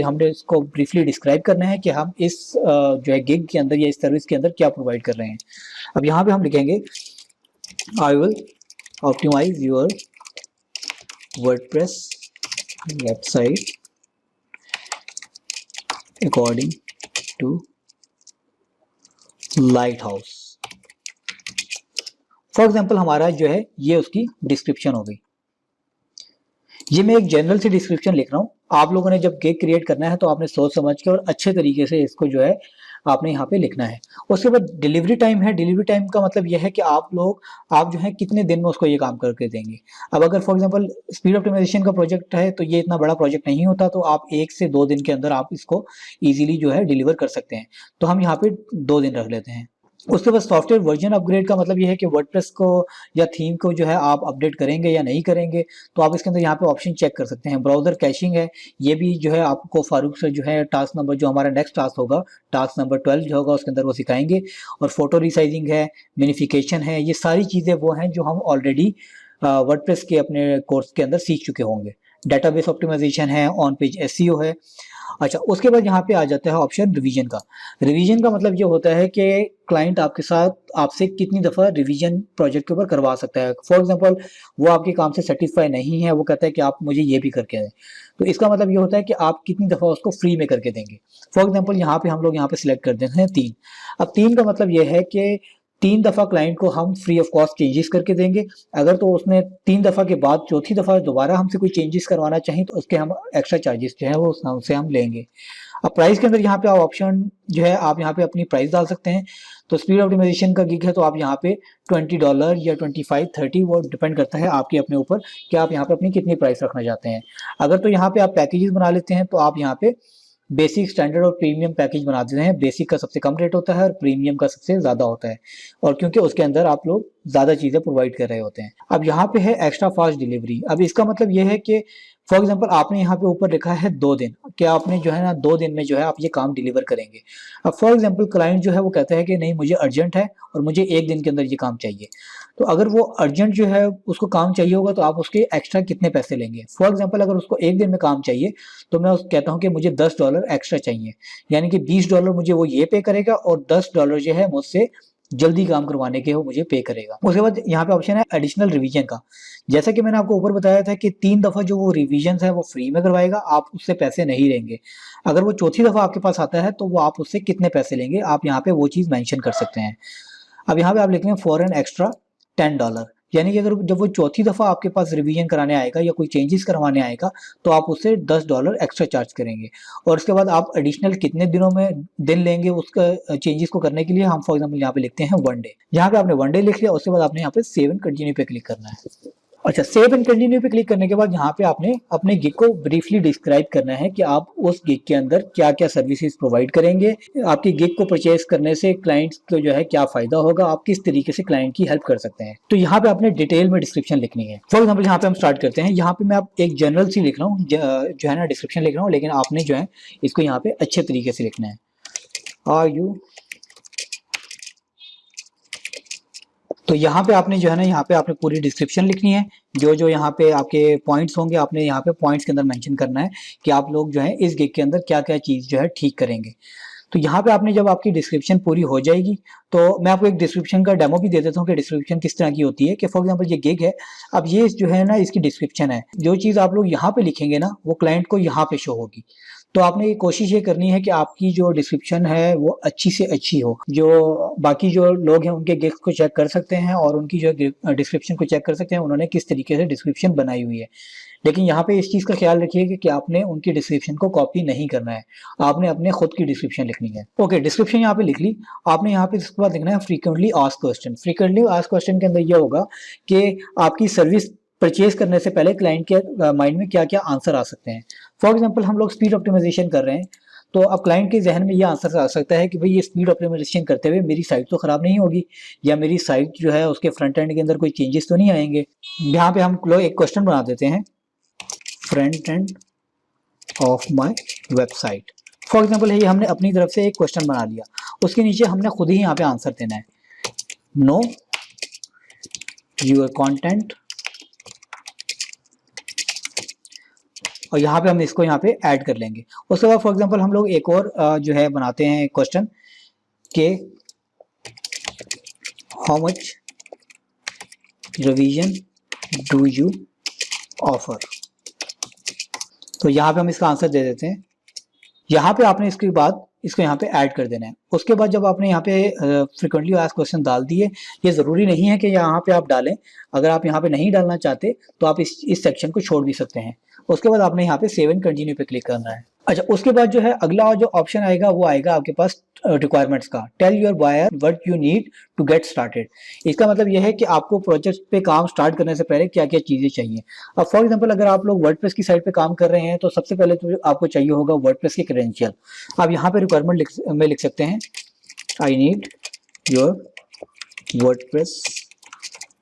हमने इसको ब्रीफली डिस्क्राइब करना है कि हम इस जो है गिग के अंदर या इस सर्विस के अंदर क्या प्रोवाइड कर रहे हैं। अब यहाँ पे हम लिखेंगे I will optimize your WordPress website according to Lighthouse. For example हमारा जो है ये उसकी डिस्क्रिप्शन हो गई। ये मैं एक जनरल सी डिस्क्रिप्शन लिख रहा हूँ। आप लोगों ने जब गिग क्रिएट करना है तो आपने सोच समझ के और अच्छे तरीके से इसको जो है आपने यहाँ पे लिखना है। उसके बाद डिलीवरी टाइम है। डिलीवरी टाइम का मतलब यह है कि आप जो है कितने दिन में उसको ये काम करके देंगे। अब अगर फॉर एग्जांपल स्पीड ऑप्टिमाइजेशन का प्रोजेक्ट है तो ये इतना बड़ा प्रोजेक्ट नहीं होता, तो आप 1 से 2 दिन के अंदर आप इसको इजीली जो है डिलीवर कर सकते हैं। तो हम यहाँ पे 2 दिन रख लेते हैं। उसके बाद सॉफ्टवेयर वर्जन अपग्रेड का मतलब ये है कि वर्डप्रेस को या थीम को जो है आप अपडेट करेंगे या नहीं करेंगे, तो आप इसके अंदर यहाँ पे ऑप्शन चेक कर सकते हैं। ब्राउजर कैशिंग है, ये भी जो है आपको फारूक से जो है टास्क नंबर जो हमारा नेक्स्ट टास्क होगा, टास्क नंबर 12 जो होगा उसके अंदर वो सिखाएंगे। और फोटो रिसाइजिंग है, मिनिफिकेशन है, ये सारी चीज़ें वो हैं जो हम ऑलरेडी वर्डप्रेस के अपने कोर्स के अंदर सीख चुके होंगे। डेटाबेस ऑप्टिमाइजेशन है, ऑन पेज एसईओ है। अच्छा, उसके बाद यहाँ पे आ जाता है ऑप्शन रिवीजन का। रिवीजन का मतलब ये होता है कि क्लाइंट आपके साथ आपसे कितनी दफ़ा रिवीजन प्रोजेक्ट के ऊपर करवा सकता है। फॉर एग्जांपल वो आपके काम से सेटिस्फाई नहीं है, वो कहता है कि आप मुझे ये भी करके दें, तो इसका मतलब ये होता है कि आप कितनी दफ़ा उसको फ्री में करके देंगे। फॉर एग्जांपल यहाँ पे हम लोग यहाँ पे सिलेक्ट कर देते हैं 3। अब 3 का मतलब ये है कि 3 दफ़ा क्लाइंट को हम फ्री ऑफ कॉस्ट चेंजेस करके देंगे। अगर तो उसने 3 दफ़ा के बाद चौथी दफ़ा दोबारा हमसे कोई चेंजेस करवाना चाहिए तो उसके हम एक्स्ट्रा चार्जेस जो है वो हमसे हम लेंगे। अब प्राइस के अंदर यहाँ पे आप ऑप्शन जो है आप यहाँ पे अपनी प्राइस डाल सकते हैं। तो स्पीड ऑप्टिमाइजेशन का गिग है तो आप यहाँ पे $20 या 25, 30 वो डिपेंड करता है आपके अपने ऊपर कि आप यहाँ पे अपनी कितनी प्राइस रखना चाहते हैं। अगर तो यहाँ पे आप पैकेजेस बना लेते हैं तो आप यहाँ पे बेसिक, स्टैंडर्ड और प्रीमियम पैकेज बना देते हैं। बेसिक का सबसे कम रेट होता है और प्रीमियम का सबसे ज्यादा होता है, और क्योंकि उसके अंदर आप लोग ज्यादा चीजें प्रोवाइड कर रहे होते हैं। अब यहाँ पे है एक्स्ट्रा फास्ट डिलीवरी। अब इसका मतलब ये है कि फॉर एग्जांपल आपने यहाँ पे ऊपर लिखा है 2 दिन, कि आपने जो है ना 2 दिन में जो है आप ये काम डिलीवर करेंगे। अब फॉर एग्जांपल क्लाइंट जो है वो कहता है कि नहीं मुझे अर्जेंट है और मुझे 1 दिन के अंदर ये काम चाहिए, तो अगर वो अर्जेंट जो है उसको काम चाहिए होगा तो आप उसके एक्स्ट्रा कितने पैसे लेंगे। फॉर एग्जांपल अगर उसको 1 दिन में काम चाहिए तो मैं उसको कहता हूँ कि मुझे $10 एक्स्ट्रा चाहिए, यानी कि $20 मुझे वो ये पे करेगा और $10 जो है मुझसे जल्दी काम करवाने के वो मुझे पे करेगा। उसके बाद यहाँ पे ऑप्शन है एडिशनल रिवीजन का। जैसा कि मैंने आपको ऊपर बताया था कि 3 दफा जो वो रिवीजन है वो फ्री में करवाएगा, आप उससे पैसे नहीं लेंगे। अगर वो चौथी दफा आपके पास आता है तो वो आप उससे कितने पैसे लेंगे, आप यहाँ पे वो चीज मेंशन कर सकते हैं। अब यहाँ पे आप लिख लें फॉर एन एक्स्ट्रा $10, यानी कि अगर जब वो चौथी दफा आपके पास रिवीजन कराने आएगा या कोई चेंजेस करवाने आएगा तो आप उससे $10 एक्स्ट्रा चार्ज करेंगे। और उसके बाद आप एडिशनल कितने दिनों में दिन लेंगे उसका चेंजेस को करने के लिए, हम फॉर एग्जांपल यहाँ पे लिखते हैं 1 डे। यहाँ पे आपने 1 डे लिख लिया, उसके बाद आपने यहाँ पे सेव एंड कंटिन्यू पे क्लिक करना है। अच्छा, सेव एंड कंटिन्यू पे क्लिक करने के बाद यहाँ पे आपने अपने गिग को ब्रीफली डिस्क्राइब करना है कि आप उस गिग के अंदर क्या क्या सर्विसेज प्रोवाइड करेंगे, आपकी गिग को परचेज करने से क्लाइंट्स को जो है क्या फायदा होगा, आप किस तरीके से क्लाइंट की हेल्प कर सकते हैं। तो यहाँ पे आपने डिटेल में डिस्क्रिप्शन लिखनी है। फॉर एग्जाम्पल यहाँ पे हम स्टार्ट करते हैं। यहाँ पे मैं आप एक जनरल सी लिख रहा हूँ जो है ना डिस्क्रिप्शन लिख रहा हूँ, लेकिन आपने जो है इसको यहाँ पे अच्छे तरीके से लिखना है। आर यू, तो यहाँ पे आपने जो है ना यहाँ पे आपने पूरी डिस्क्रिप्शन लिखनी है। जो जो यहाँ पे आपके पॉइंट्स होंगे आपने यहाँ पे पॉइंट्स के अंदर मेंशन करना है कि आप लोग जो है इस गिग के अंदर क्या क्या चीज जो है ठीक करेंगे। तो यहाँ पे आपने जब आपकी डिस्क्रिप्शन पूरी हो जाएगी तो मैं आपको एक डिस्क्रिप्शन का डेमो भी दे देता हूँ कि डिस्क्रिप्शन किस तरह की होती है। कि फॉर एग्जांपल ये गिग है, अब ये जो है ना इसकी डिस्क्रिप्शन है, जो चीज आप लोग यहाँ पे लिखेंगे ना वो क्लाइंट को यहाँ पे शो होगी। तो आपने ये कोशिश ये करनी है कि आपकी जो डिस्क्रिप्शन है वो अच्छी से अच्छी हो, जो बाकी जो लोग हैं उनके गिग्स को चेक कर सकते हैं और उनकी जो डिस्क्रिप्शन को चेक कर सकते हैं उन्होंने किस तरीके से डिस्क्रिप्शन बनाई हुई है। लेकिन यहाँ पे इस चीज का ख्याल रखिए कि आपने उनकी डिस्क्रिप्शन को कॉपी नहीं करना है, आपने अपने खुद की डिस्क्रिप्शन लिखनी है। ओके, डिस्क्रिप्शन यहाँ पे लिख ली आपने। यहाँ पे इसके बाद लिखना है frequently asked question. Frequently asked question के अंदर ये होगा कि आपकी सर्विस परचेज करने से पहले क्लाइंट के माइंड में क्या क्या आंसर आ सकते हैं। फॉर एग्जाम्पल हम लोग स्पीड ऑप्टिमाइजेशन कर रहे हैं, तो अब क्लाइंट के जहन में ये आंसर आ सकता है कि भाई ये स्पीड ऑप्टिमाइजेशन करते हुए मेरी साइट तो खराब नहीं होगी, या मेरी साइट जो है उसके फ्रंट एंड के अंदर कोई चेंजेस तो नहीं आएंगे। यहाँ पे हम लोग एक क्वेश्चन बना देते हैं, front end of my website. For example ये हमने अपनी तरफ से एक क्वेश्चन बना लिया, उसके नीचे हमने खुद ही यहाँ पे आंसर देना है। नो, योर कॉन्टेंट और यहाँ पे हम इसको यहाँ पे ऐड कर लेंगे। उसके बाद फॉर एग्जांपल हम लोग एक और जो है बनाते हैं क्वेश्चन के how much revision do you offer. तो यहाँ पे हम इसका आंसर दे देते हैं। यहाँ पे आपने इसके बाद इसको यहाँ पे ऐड कर देना है। उसके बाद जब आपने यहाँ पे फ्रिक्वेंटली आस्क्ड क्वेश्चन डाल दिए, ये जरूरी नहीं है कि यहाँ पे आप डालें, अगर आप यहाँ पे नहीं डालना चाहते तो आप इस सेक्शन को छोड़ भी सकते हैं। उसके बाद आपने यहाँ पे सेव एंड कंटिन्यू पे क्लिक करना है। अच्छा, उसके बाद जो है अगला जो ऑप्शन आएगा वो आएगा आपके पास रिक्वायरमेंट्स का। Tell your buyer what you need to get started. इसका मतलब यह है कि आपको प्रोजेक्ट पे काम स्टार्ट करने से पहले क्या क्या चीजें चाहिए। अब फॉर एग्जांपल अगर आप लोग वर्डप्रेस की साइट पे काम कर रहे हैं तो सबसे पहले तो आपको चाहिए होगा वर्डप्रेस के क्रेडेंशियल। आप यहाँ पे रिक्वायरमेंट में लिख सकते हैं I need your WordPress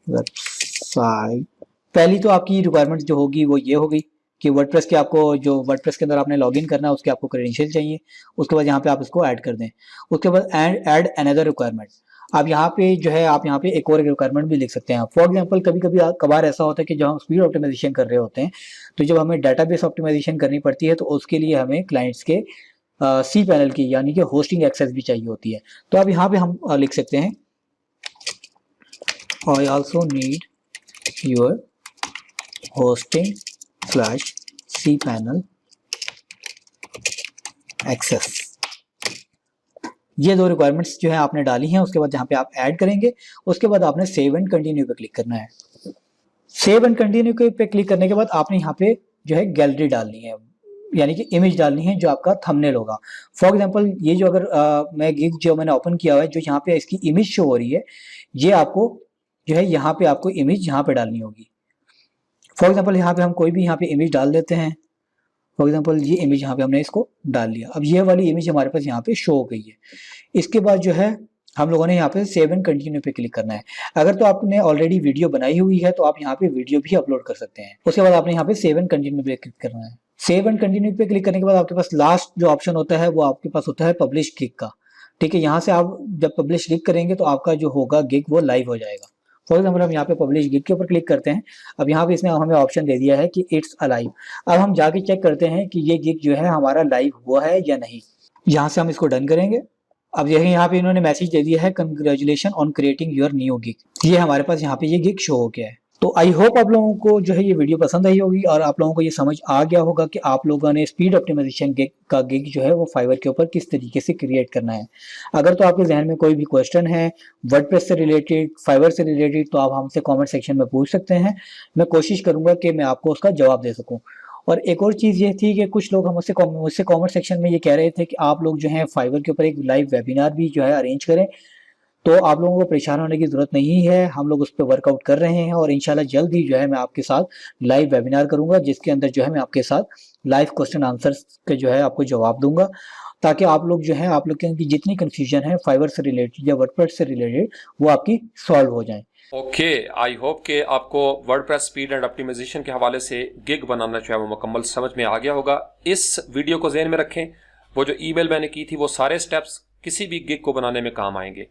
website. पहली तो आपकी रिक्वायरमेंट जो होगी वो ये होगी कि वर्डप्रेस के आपको जो वर्डप्रेस के अंदर आपने लॉगिन करना है उसके आपको क्रेडेंशियल चाहिए। उसके बाद यहाँ पे आप इसको ऐड कर दें। उसके बाद ऐड अनदर रिक्वायरमेंट। आप यहाँ पे जो है आप यहाँ पे एक और रिक्वायरमेंट भी लिख सकते हैं। फॉर एग्जांपल कभी कभी कभार ऐसा होता है कि जब हम स्पीड ऑप्टिमाइजेशन कर रहे होते हैं तो जब हमें डाटाबेस ऑप्टिमाइजेशन करनी पड़ती है तो उसके लिए हमें क्लाइंट्स के सी पैनल की यानी कि होस्टिंग एक्सेस भी चाहिए होती है। तो अब यहाँ पे हम लिख सकते हैं I also need your hosting / cPanel access. ये दो रिक्वायरमेंट्स जो है आपने डाली हैं। उसके बाद जहां पे आप ऐड करेंगे उसके बाद आपने सेव एंड कंटिन्यू पे क्लिक करना है। सेव एंड कंटिन्यू पे क्लिक करने के बाद आपने यहाँ पे जो है गैलरी डालनी है, यानी कि इमेज डालनी है जो आपका थंबनेल होगा। फॉर एग्जांपल ये जो अगर मैं गिग जो मैंने ओपन किया हुआ है, जो यहाँ पे इसकी इमेज शो हो रही है, ये आपको जो है यहाँ पे आपको इमेज यहाँ पे डालनी होगी। फॉर एग्जांपल यहाँ पे हम कोई भी यहाँ पे इमेज डाल देते हैं। फॉर एग्जांपल ये इमेज यहाँ पे हमने इसको डाल लिया। अब ये वाली इमेज हमारे पास यहाँ पे शो हो गई है। इसके बाद जो है हम लोगों ने यहाँ पे सेव एंड कंटिन्यू पे क्लिक करना है। अगर तो आपने ऑलरेडी वीडियो बनाई हुई है तो आप यहाँ पे वीडियो भी अपलोड कर सकते हैं। उसके बाद आपने यहाँ पे सेव एंड कंटिन्यू पे क्लिक करना है। सेव एंड कंटिन्यू पे क्लिक करने के बाद आपके पास लास्ट जो ऑप्शन होता है वो आपके पास होता है पब्लिश गिग का। ठीक है, यहाँ से आप जब पब्लिश गिग करेंगे तो आपका जो होगा गिग वो लाइव हो जाएगा। फॉर एग्जाम्पल हम यहाँ पे पब्लिश गिग के ऊपर क्लिक करते हैं। अब यहाँ पे इसने हमें ऑप्शन दे दिया है कि इट्स अलाइव। अब हम जाके चेक करते हैं कि ये गिग जो है हमारा लाइव हुआ है या नहीं। यहाँ से हम इसको डन करेंगे। अब यही यहाँ पे इन्होंने मैसेज दे दिया है congratulation on creating your new gig. ये हमारे पास यहाँ पे ये गिग शो हो गया है। तो आई होप आप लोगों को जो है ये वीडियो पसंद आई होगी और आप लोगों को ये समझ आ गया होगा कि आप लोगों ने स्पीड ऑप्टिमाइजेशन का गिग जो है वो फाइवर के ऊपर किस तरीके से क्रिएट करना है। अगर तो आपके जहन में कोई भी क्वेश्चन है वर्डप्रेस से रिलेटेड, फाइवर से रिलेटेड, तो आप हमसे कमेंट सेक्शन में पूछ सकते हैं। मैं कोशिश करूंगा कि मैं आपको उसका जवाब दे सकूं। और एक और चीज़ ये थी कि कुछ लोग मुझसे कमेंट सेक्शन में ये कह रहे थे कि आप लोग जो है फाइवर के ऊपर एक लाइव वेबिनार भी जो है अरेंज करें। तो आप लोगों को परेशान होने की जरूरत नहीं है, हम लोग उस पर वर्कआउट कर रहे हैं और इंशाल्लाह जल्द ही जो है मैं आपके साथ लाइव वेबिनार करूंगा, जिसके अंदर जो है मैं आपके साथ लाइव क्वेश्चन आंसर्स के जो है आपको जवाब दूंगा, ताकि आप लोग जो है आप लोग की जितनी कंफ्यूजन है फाइवर से रिलेटेड या वर्डप्रेस से रिलेटेड वो आपकी सॉल्व हो जाए। ओके, आई होप कि आपको वर्डप्रेस स्पीड एंड ऑप्टिमाइजेशन के हवाले से गिग बनाना जो है वो मुकम्मल समझ में आ गया होगा। इस वीडियो को ज़हन में रखें, वो जो ईमेल मैंने की थी वो सारे स्टेप्स किसी भी गिग को बनाने में काम आएंगे।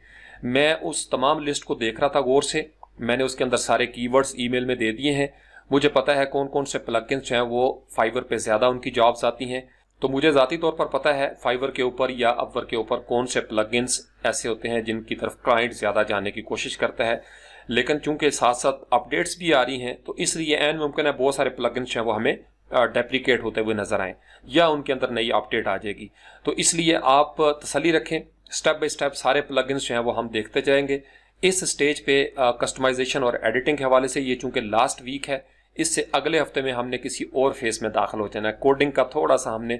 मैं उस तमाम लिस्ट को देख रहा था गौर से, मैंने उसके अंदर सारे कीवर्ड्स ईमेल में दे दिए हैं। मुझे पता है कौन कौन से प्लगइन्स हैं वो फाइवर पे ज़्यादा उनकी जॉब्स आती हैं। तो मुझे ज़ाती तौर पर पता है फाइवर के ऊपर या अपवर के ऊपर कौन से प्लगइन्स ऐसे होते हैं जिनकी तरफ क्लाइंट ज़्यादा जाने की कोशिश करता है। लेकिन चूंकि साथ साथ अपडेट्स भी आ रही हैं तो इसलिए एन मुमकिन है बहुत सारे प्लगइन्स हैं वो हमें डेप्रिकेट होते हुए नजर आएँ या उनके अंदर नई अपडेट आ जाएगी। तो इसलिए आप तसल्ली रखें, स्टेप बाय स्टेप सारे प्लगइन्स जो हैं वो हम देखते जाएंगे। इस स्टेज पे कस्टमाइजेशन और एडिटिंग के हवाले से ये चूंकि लास्ट वीक है, इससे अगले हफ्ते में हमने किसी और फेस में दाखिल हो जाना है। कोडिंग का थोड़ा सा हमने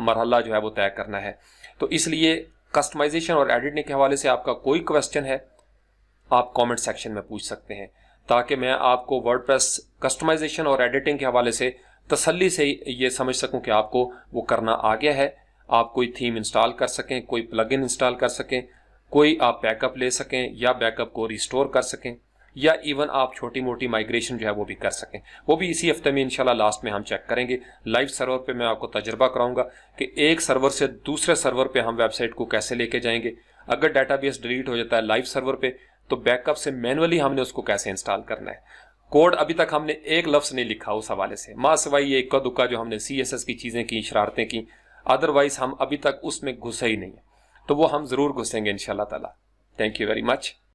मरहला जो है वो तय करना है। तो इसलिए कस्टमाइजेशन और एडिटिंग के हवाले से आपका कोई क्वेश्चन है आप कमेंट सेक्शन में पूछ सकते हैं, ताकि मैं आपको वर्डप्रेस कस्टमाइजेशन और एडिटिंग के हवाले से तसल्ली से ये समझ सकूं कि आपको वो करना आ गया है। आप कोई थीम इंस्टॉल कर सकें, कोई प्लगइन इंस्टॉल कर सकें, कोई आप बैकअप ले सकें या बैकअप को रिस्टोर कर सकें, या इवन आप छोटी मोटी माइग्रेशन जो है वो भी कर सकें। वो भी इसी हफ्ते में इंशाल्लाह लास्ट में हम चेक करेंगे। लाइव सर्वर पे मैं आपको तजर्बा कराऊंगा कि एक सर्वर से दूसरे सर्वर पे हम वेबसाइट को कैसे लेके जाएंगे। अगर डाटाबेस डिलीट हो जाता है लाइव सर्वर पे तो बैकअप से मैनुअली हमने उसको कैसे इंस्टॉल करना है। कोड अभी तक हमने एक लफ्ज़ नहीं लिखा उस हवाले से, माँ सिवाय ये इक्का दुक्का जो हमने CSS की चीज़ें की, शरारतें की, अदरवाइज हम अभी तक उसमें घुसे ही नहीं है। तो वो हम ज़रूर घुसेंगे इंशाल्लाह ताला। Thank you very much.